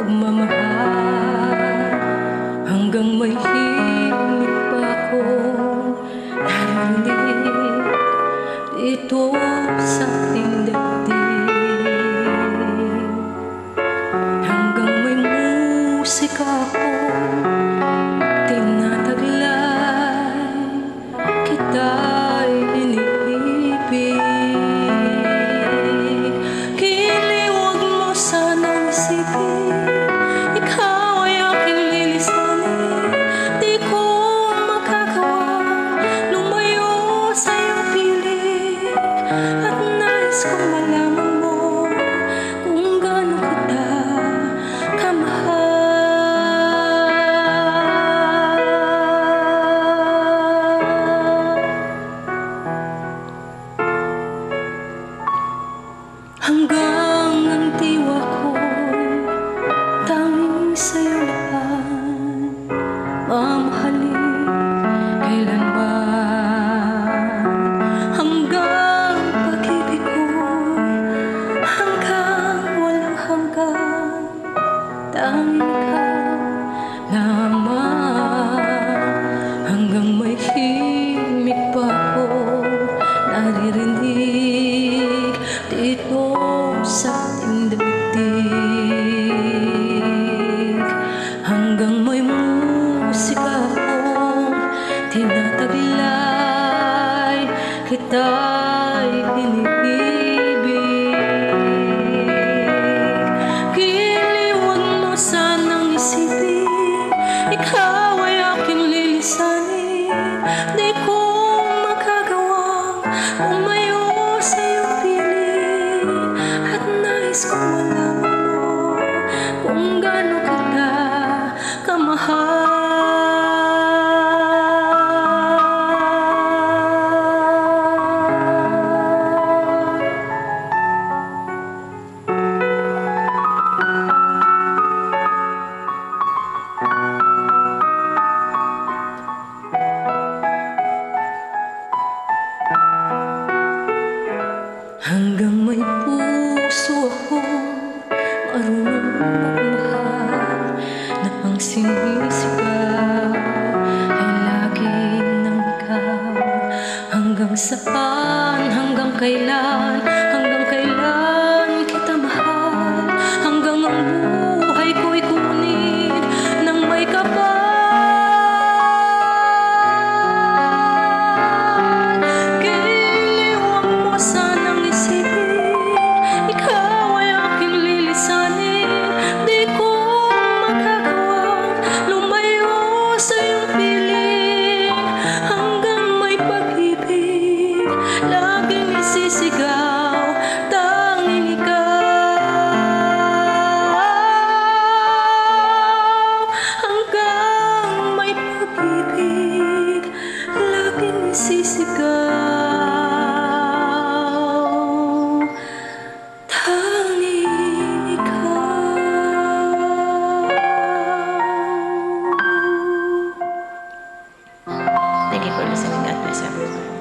pagmamahal, hanggang may himig pa akong narinig dito sa ating daigdig. Hanggang may musika akong tinataglay, kita'y iniibig. Kiliwag mo sanang isipin, ikaw ay aking lilisanin. Di ko makagawang lumayo sa iyong piling, at nais kong malaman mo kung gaano kita kamahal. Hanggang ang diwa ko'y tanging sa'yo lang mamahalin kailanman. Hanggang pag-ibig ko'y hanggang walang hanggan, tanging ikaw lamang. Hanggang may himig pa akong naririnig dito sa ating daigdig. Hanggang may musika akong tinataglay, kita'y iniibig. Kiliwag mo sanang isipin, ikaw ay aking lilisanin. Di ko makagawang umayo sa iyong piling, at nais kong malaman mo kung gaano kita kamahal. Hanggang may puso akong marunong magmahal, na ang sinisigaw ay laging ng ikaw. Hanggang saan, hanggang kailan kita mahal? Hanggang ang buhay ko'y kunin ng may kapal. Kiliwag mo sanang isipin, ikaw ay aking lilisanin. Di ko makagawang lumayo sa iyong piling, hanggang may pag-ibig laging isisigaw, tanging ikaw. Hanggang may pag-ibig laging isisigaw, tanging ikaw. Thank you for listening. God bless everyone.